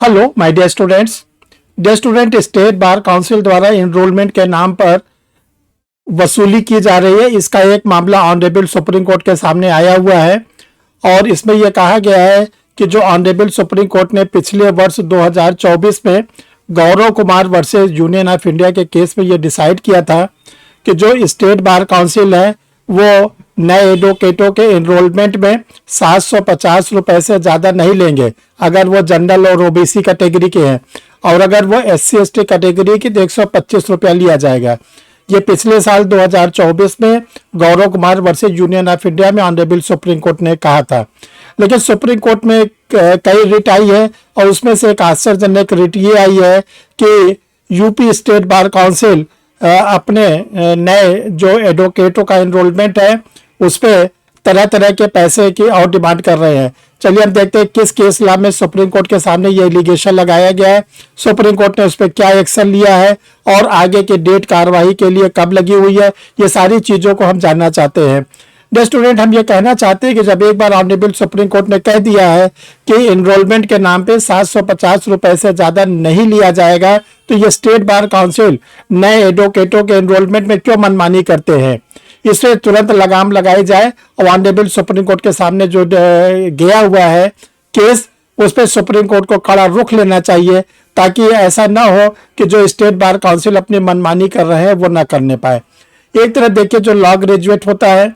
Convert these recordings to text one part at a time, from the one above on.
Hello my dear students. Dear student, state bar council द्वारा enrolment के नाम पर वसूली की जा रही है। इसका एक मामला ऑनरेबल सुप्रीम कोर्ट के सामने आया हुआ है और इसमें यह कहा गया है कि जो ऑनरेबल सुप्रीम कोर्ट ने पिछले वर्ष 2024 में Gaurav Kumar versus union of India के केस में यह डिसाइड किया था कि जो स्टेट बार काउंसिल है वो नए एडवोकेटों के एनरोलमेंट में 750 रुपए से ज़्यादा नहीं लेंगे अगर वो जनरल और ओबीसी कैटेगरी के हैं, और अगर वो SC ST कैटेगरी की तो 125 रुपया लिया जाएगा। ये पिछले साल 2024 में Gaurav Kumar versus union of India में ऑनरेबल सुप्रीम कोर्ट ने कहा था। लेकिन सुप्रीम कोर्ट में कई रिट आई है और उसमें से एक आश्चर्यजनक रिट ये आई है कि यूपी स्टेट बार काउंसिल अपने नए जो एडवोकेटों का एनरोलमेंट है उस पर तरह तरह के पैसे की और डिमांड कर रहे हैं। चलिए हम देखते हैं किस केस लॉ में सुप्रीम कोर्ट के सामने ये एलिगेशन लगाया गया है, सुप्रीम कोर्ट ने उस पर क्या एक्शन लिया है और आगे की डेट कार्रवाई के लिए कब लगी हुई है, ये सारी चीज़ों को हम जानना चाहते हैं। डियर स्टूडेंट, हम ये कहना चाहते हैं कि जब एक बार ऑनरेबल सुप्रीम कोर्ट ने कह दिया है कि एनरोलमेंट के नाम पे 750 रुपए से ज़्यादा नहीं लिया जाएगा, तो ये स्टेट बार काउंसिल नए एडवोकेटों के एनरोलमेंट में क्यों मनमानी करते हैं, इससे तुरंत लगाम लगाई जाए और ऑनरेबल सुप्रीम कोर्ट के सामने जो गया हुआ है केस उस पर सुप्रीम कोर्ट को कड़ा रुख लेना चाहिए, ताकि ऐसा ना हो कि जो स्टेट बार काउंसिल अपनी मनमानी कर रहे हैं वो ना करने पाए। एक तरफ देखिए, जो लॉ ग्रेजुएट होता है,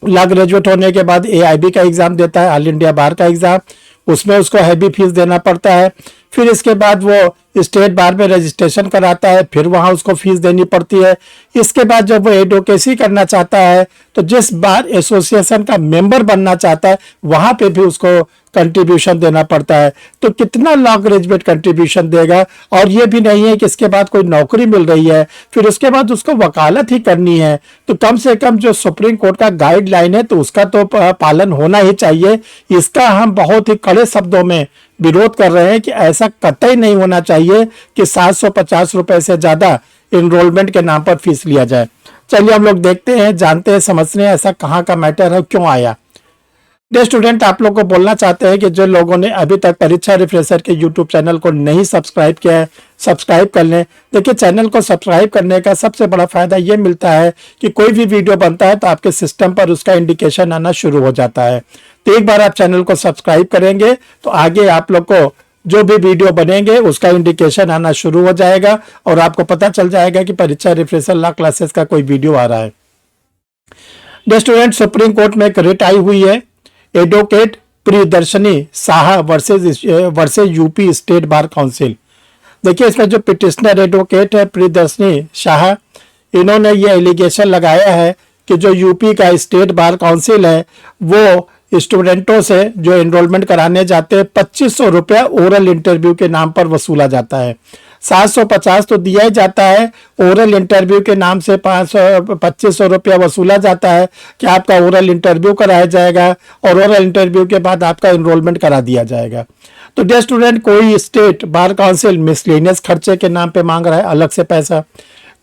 लॉ ग्रेजुएट होने के बाद AIB का एग्जाम देता है, ऑल इंडिया बार का एग्जाम, उसमें उसको हैवी फीस देना पड़ता है। फिर इसके बाद वो स्टेट बार में रजिस्ट्रेशन कराता है, फिर वहाँ उसको फीस देनी पड़ती है। इसके बाद जब वो एडवोकेसी करना चाहता है तो जिस बार एसोसिएशन का मेंबर बनना चाहता है वहाँ पे भी उसको कंट्रीब्यूशन देना पड़ता है। तो कितना लॉ ग्रेजुएट कंट्रीब्यूशन देगा, और ये भी नहीं है कि इसके बाद कोई नौकरी मिल रही है फिर उसके बाद उसको वकालत ही करनी है। तो कम से कम जो सुप्रीम कोर्ट का गाइडलाइन है तो उसका तो पालन होना ही चाहिए। इसका हम बहुत ही कड़े शब्दों में विरोध कर रहे हैं कि ऐसा कतई नहीं होना चाहिए कि 750 रुपए से ज्यादा एनरोलमेंट के नाम पर फीस लिया जाए। चलिए हम लोग देखते हैं, जानते हैं, समझते हैं ऐसा कहाँ का मैटर है, क्यों आया। डियर स्टूडेंट, आप लोग को बोलना चाहते हैं कि जो लोगों ने अभी तक परीक्षा रिफ्रेशर के यूट्यूब चैनल को नहीं सब्सक्राइब किया है, सब्सक्राइब कर लें। देखिए, चैनल को सब्सक्राइब करने का सबसे बड़ा फायदा ये मिलता है कि कोई भी वीडियो बनता है तो आपके सिस्टम पर उसका इंडिकेशन आना शुरू हो जाता है। तो एक बार आप चैनल को सब्सक्राइब करेंगे तो आगे आप लोग को जो भी वीडियो बनेंगे उसका इंडिकेशन आना शुरू हो जाएगा और आपको पता चल जाएगा कि परीक्षा रिफ्रेशर लॉ क्लासेस का कोई वीडियो आ रहा है। डियर स्टूडेंट, सुप्रीम कोर्ट में एक रिट आई हुई है, advocate Priyadarshini Shah versus UP state bar council. देखिए, इसमें जो पिटिशनर एडवोकेट है प्रियदर्शनी शाह, इन्होंने ये एलिगेशन लगाया है कि जो यूपी का स्टेट बार काउंसिल है वो स्टूडेंटों से जो एनरोलमेंट कराने जाते हैं 2500 रुपया ओरल इंटरव्यू के नाम पर वसूला जाता है। 750 तो दिया ही जाता है, ओरल इंटरव्यू के नाम से 2500 रुपया वसूला जाता है कि आपका ओरल इंटरव्यू कराया जाएगा और ओरल इंटरव्यू के बाद आपका एनरोलमेंट करा दिया जाएगा। तो डियर स्टूडेंट, कोई स्टेट बार काउंसिल मिसलेनियस खर्चे के नाम पे मांग रहा है अलग से पैसा,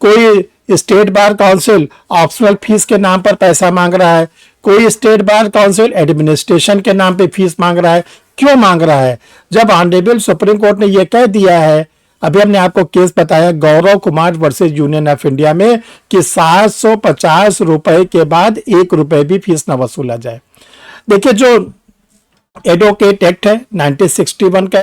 कोई state bar council optional fees के नाम पर पैसा मांग रहा है, कोई स्टेट बार काउंसिल एडमिनिस्ट्रेशन के नाम पे फीस मांग रहा है। क्यों मांग रहा है? जब ऑनरेबल सुप्रीम कोर्ट ने यह कह दिया है, अभी हमने आपको केस बताया Gaurav Kumar versus union of India में, कि 750 रुपए के बाद 1 रुपए भी फीस न वसूला जाए। देखिए, जो एडवोकेट एक्ट है 1961 का,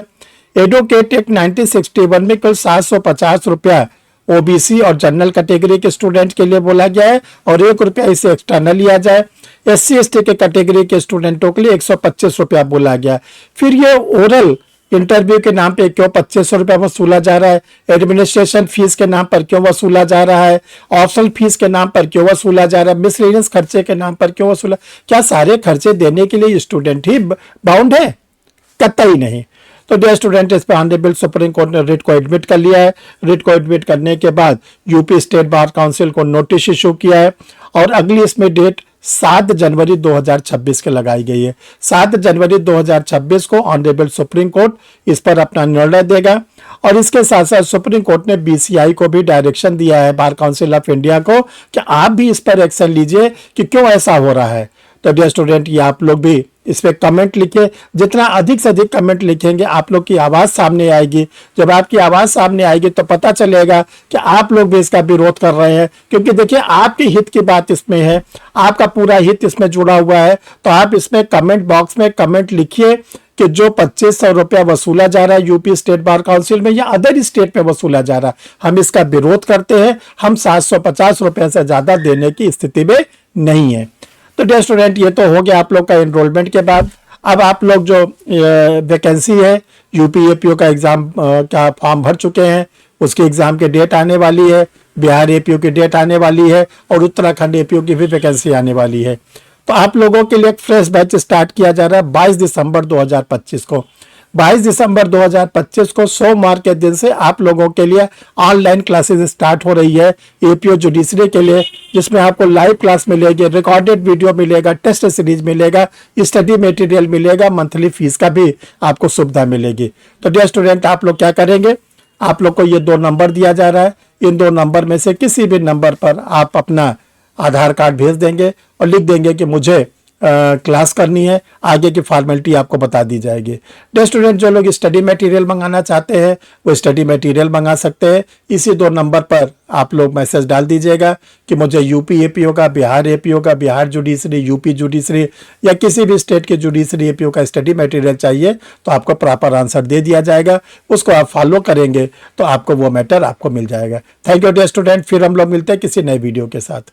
एडवोकेट एक्ट 1961 में कुल 750 रुपया ओबीसी और जनरल कैटेगरी के स्टूडेंट के लिए बोला गया है और 1 रुपया इसे एक्स्ट्रा न लिया जाए। SC ST के कैटेगरी के स्टूडेंटों के लिए 125 रुपया बोला गया। फिर ये ओरल इंटरव्यू के नाम पे क्यों 2500 रुपया वसूला जा रहा है, एडमिनिस्ट्रेशन फीस के नाम पर क्यों वसूला जा रहा है, ऑप्शनल फीस के नाम पर क्यों वसूला जा रहा है, मिसलेनियस खर्चे के नाम पर क्यों वसूला? क्या सारे खर्चे देने के लिए स्टूडेंट ही बाउंड है? कतई नहीं। तो डियर स्टूडेंट, इस पर ऑनरेबल सुप्रीम कोर्ट ने रिट को एडमिट कर लिया है। रिट को एडमिट करने के बाद यूपी स्टेट बार काउंसिल को नोटिस इशू किया है और अगली इसमें डेट 7 जनवरी 2026 के लगाई गई है। 7 जनवरी 2026 को ऑनरेबल सुप्रीम कोर्ट इस पर अपना निर्णय देगा। और इसके साथ साथ सुप्रीम कोर्ट ने BCI को भी डायरेक्शन दिया है, बार काउंसिल ऑफ इंडिया को, कि आप भी इस पर एक्शन लीजिए कि क्यों ऐसा हो रहा है। तो डियर स्टूडेंट ये आप लोग भी इस पे कमेंट लिखिए। जितना अधिक से अधिक कमेंट लिखेंगे आप लोग की आवाज़ सामने आएगी। जब आपकी आवाज़ सामने आएगी तो पता चलेगा कि आप लोग भी इसका विरोध कर रहे हैं, क्योंकि देखिए आपके हित की बात इसमें है, आपका पूरा हित इसमें जुड़ा हुआ है। तो आप इसमें कमेंट बॉक्स में कमेंट लिखिए कि जो 2500 रुपया वसूला जा रहा है यूपी स्टेट बार काउंसिल में या अदर स्टेट में वसूला जा रहा है, हम इसका विरोध करते हैं। हम 750 रुपये से ज़्यादा देने की स्थिति में नहीं है। तो डियर स्टूडेंट ये तो हो गया आप लोग का एनरोलमेंट के बाद। अब आप लोग जो वैकेंसी है यूपी एपीओ का एग्ज़ाम का फॉर्म भर चुके हैं, उसके एग्ज़ाम की डेट आने वाली है, बिहार एपीओ की डेट आने वाली है और उत्तराखंड एपीओ की भी वैकेंसी आने वाली है। तो आप लोगों के लिए एक फ्रेश बैच स्टार्ट किया जा रहा है 22 दिसंबर 2025 को। 22 दिसंबर 2025 को सोमवार के दिन से आप लोगों के लिए ऑनलाइन क्लासेस स्टार्ट हो रही है एपीओ जुडिशरी के लिए, जिसमें आपको लाइव क्लास मिलेगी, रिकॉर्डेड वीडियो मिलेगा, टेस्ट सीरीज मिलेगा, स्टडी मटेरियल मिलेगा, मंथली फीस का भी आपको सुविधा मिलेगी। तो डियर स्टूडेंट आप लोग क्या करेंगे, आप लोग को ये 2 नंबर दिया जा रहा है, इन 2 नंबर में से किसी भी नंबर पर आप अपना आधार कार्ड भेज देंगे और लिख देंगे कि मुझे क्लास करनी है, आगे की फॉर्मेलिटी आपको बता दी जाएगी। डियर स्टूडेंट जो लोग स्टडी मटेरियल मंगाना चाहते हैं वो स्टडी मटेरियल मंगा सकते हैं। इसी 2 नंबर पर आप लोग मैसेज डाल दीजिएगा कि मुझे यूपी एपीओ का, बिहार एपीओ का, बिहार जुडिशरी, यूपी जुडिशरी या किसी भी स्टेट के जुडिशरी एपीओ का स्टडी मटेरियल चाहिए, तो आपको प्रॉपर आंसर दे दिया जाएगा। उसको आप फॉलो करेंगे तो आपको वो मैटर आपको मिल जाएगा। थैंक यू डियर स्टूडेंट, फिर हम लोग मिलते हैं किसी नए वीडियो के साथ।